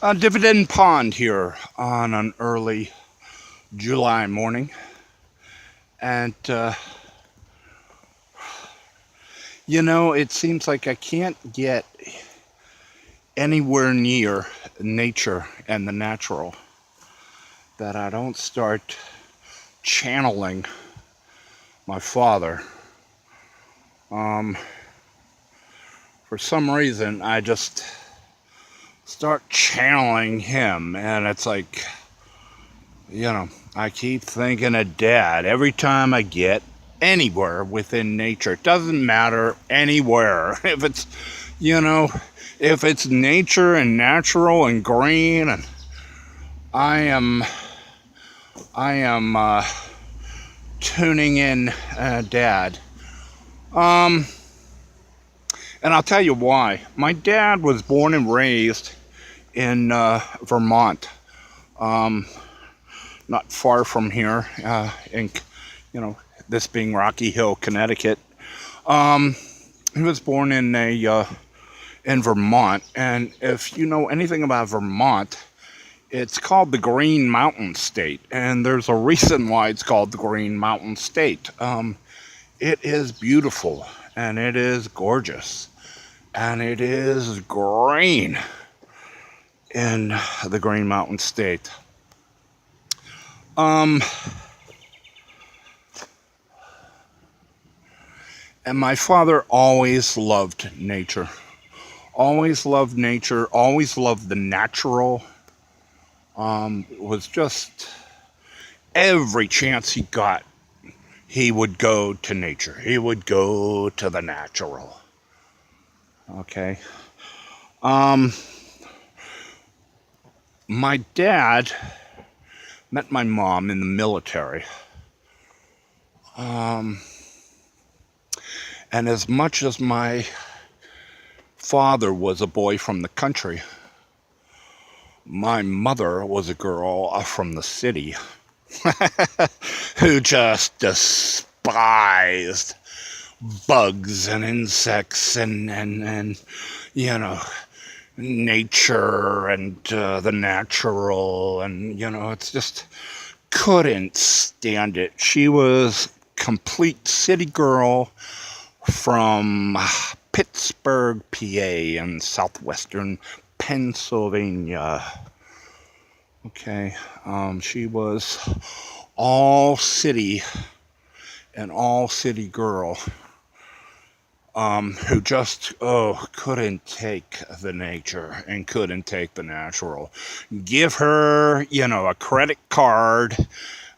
Dividend Pond here on an early July morning. And, it seems like I can't get anywhere near nature and the natural that I don't start channeling my father. Um, for some reason, I just start channeling him, and it's like, I keep thinking of Dad every time I get anywhere within nature. It doesn't matter anywhere. You know, if it's nature and natural and green, and I am, I am tuning in, Dad. Um, and I'll tell you why. My dad was born and raised in Vermont. Um, Not far from here, you know, this being Rocky Hill, Connecticut. Um, he was born in Vermont, and if you know anything about Vermont, it's called the Green Mountain State, and there's a reason why it's called the Green Mountain State. It is beautiful, and it is gorgeous, and it is green in the Green Mountain State. Um, and my father always loved nature. Always loved nature, always loved the natural. Was just every chance he got, he would go to nature. He would go to the natural. Okay. Um, my dad met my mom in the military. Um, and as much as my father was a boy from the country, my mother was a girl from the city who just despised bugs and insects and you know nature and the natural, and it's just couldn't stand it. She was complete city girl from Pittsburgh, PA, in southwestern Pennsylvania. Okay, she was all city, an all city girl, who just couldn't take the nature and couldn't take the natural. Give her, a credit card,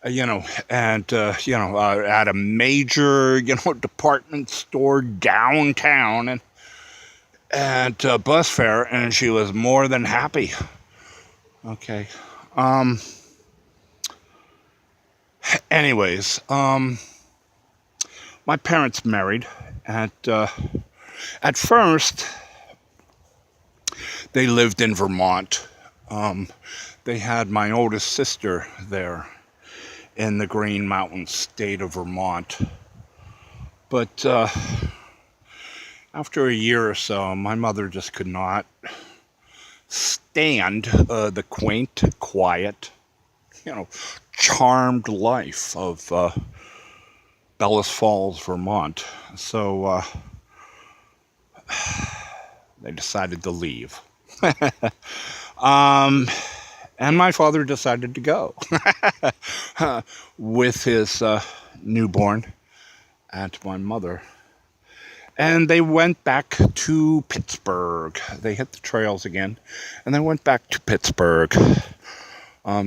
and at a major, department store downtown, and bus fare, and she was more than happy. Okay. Um. Anyways, my parents married, and at first they lived in Vermont. They had my oldest sister there in the Green Mountain State of Vermont. But after a year or so, my mother just could not stand the quaint, quiet, charmed life of Bellas Falls, Vermont. So they decided to leave. And my father decided to go with his newborn and my mother. And they went back to Pittsburgh. They hit the trails again, and they went back to Pittsburgh.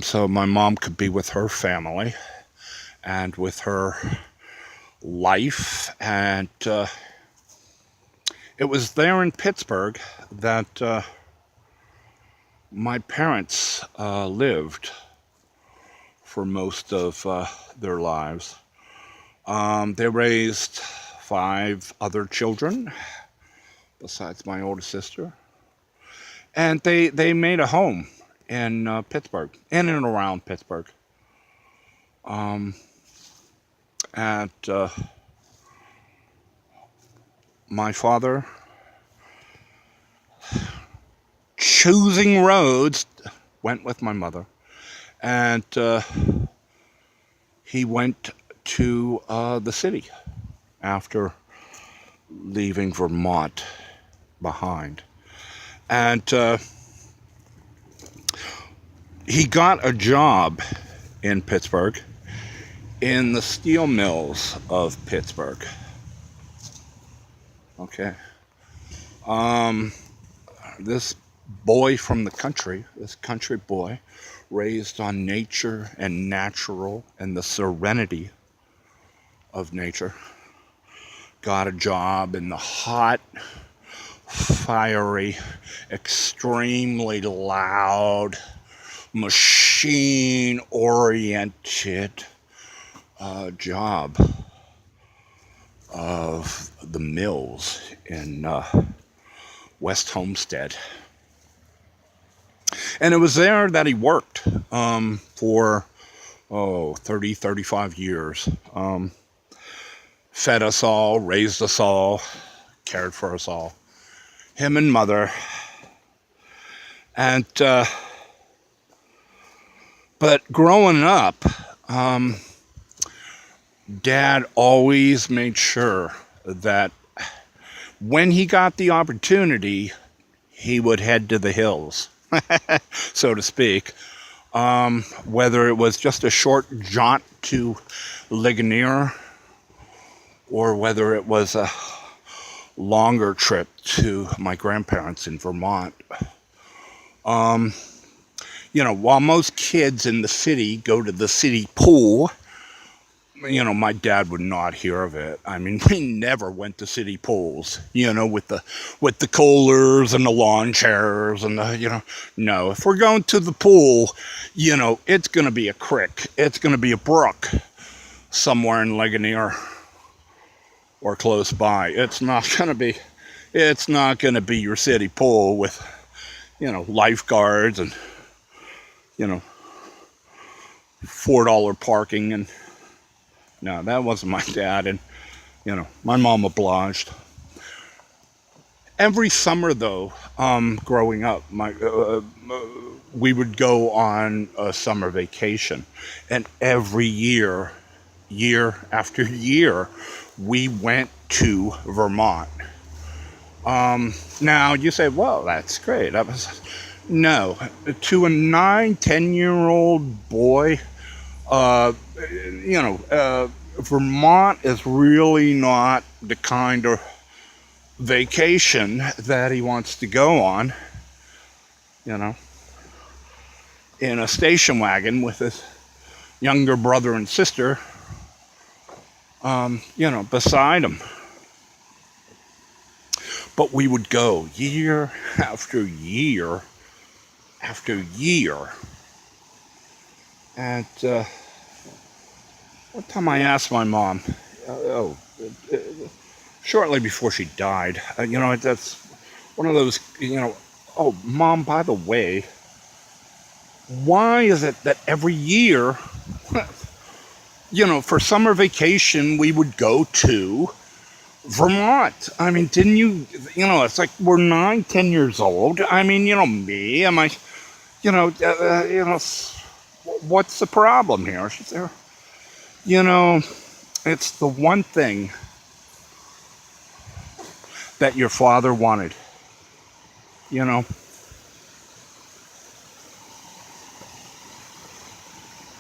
So my mom could be with her family and with her life. And it was there in Pittsburgh that my parents lived for most of their lives. They raised 5 other children besides my older sister, and they made a home in Pittsburgh, in and around Pittsburgh. And my father choosing roads, went with my mother, and he went to the city after leaving Vermont behind. And he got a job in Pittsburgh, in the steel mills of Pittsburgh. Okay. This boy from the country, this country boy, raised on nature and natural and the serenity of nature, got a job in the hot, fiery, extremely loud, machine-oriented job of the mills in West Homestead. And it was there that he worked for 30, 35 years. Fed us all, raised us all, cared for us all. Him and mother. And but growing up, Dad always made sure that when he got the opportunity, he would head to the hills, so to speak. Whether it was just a short jaunt to Ligonier, or whether it was a longer trip to my grandparents in Vermont. While most kids in the city go to the city pool, my dad would not hear of it. I mean, we never went to city pools, with the coolers and the lawn chairs and no. If we're going to the pool, it's going to be a creek. It's going to be a brook somewhere in Ligonier or close by. It's not going to be your city pool with, lifeguards and, $4 parking. And no, that wasn't my dad. And, my mom obliged. Every summer, though, growing up, we would go on a summer vacation. And every year after year, we went to Vermont. Now, you say, well, that's great. No, to a 9-10-year-old boy, Vermont is really not the kind of vacation that he wants to go on, in a station wagon with his younger brother and sister, beside him. But we would go year after year after year. And one time I asked my mom, shortly before she died, that's one of those, oh, Mom, by the way, why is it that every year, for summer vacation, we would go to Vermont? I mean, didn't you, it's like we're 9-10 years old. I mean, me, am I, what's the problem here? She said, it's the one thing that your father wanted,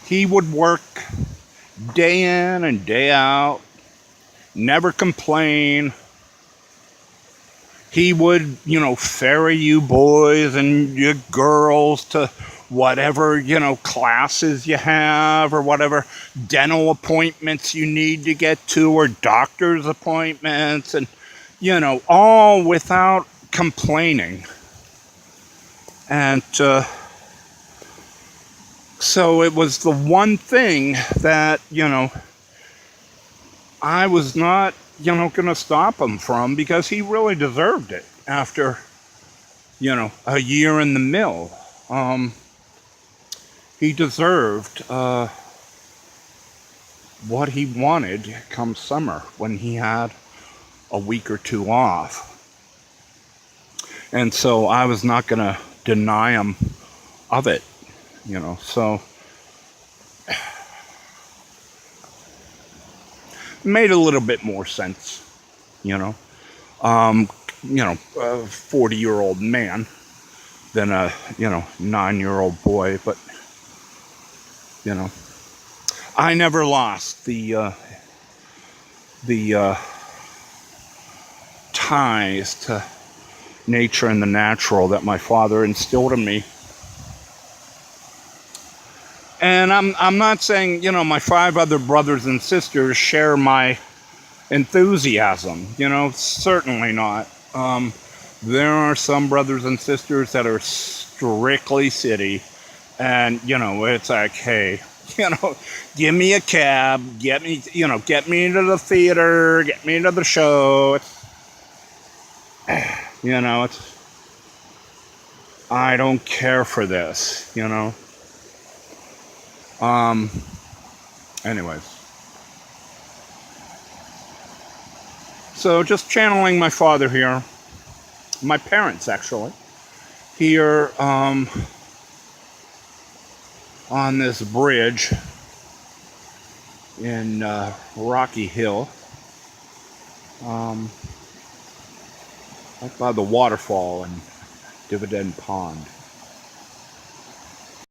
He would work day in and day out, never complain. He would, ferry you boys and you girls to whatever, classes you have or whatever dental appointments you need to get to or doctor's appointments and, all without complaining. And so it was the one thing that, I was not, going to stop him from, because he really deserved it after, a year in the mill. He deserved what he wanted come summer when he had a week or two off. And so I was not going to deny them of it, you know. So made a little bit more sense, you know. A 40-year-old man than a 9-year-old boy, but I never lost the ties to nature and the natural that my father instilled in me. And I'm not saying, my 5 other brothers and sisters share my enthusiasm, certainly not. There are some brothers and sisters that are strictly city, and, it's like, hey, give me a cab, get me into the theater, get me into the show. I don't care for this, anyways. So just channeling my father here, my parents actually, here on this bridge in Rocky Hill, up by the waterfall and Dividend Pond.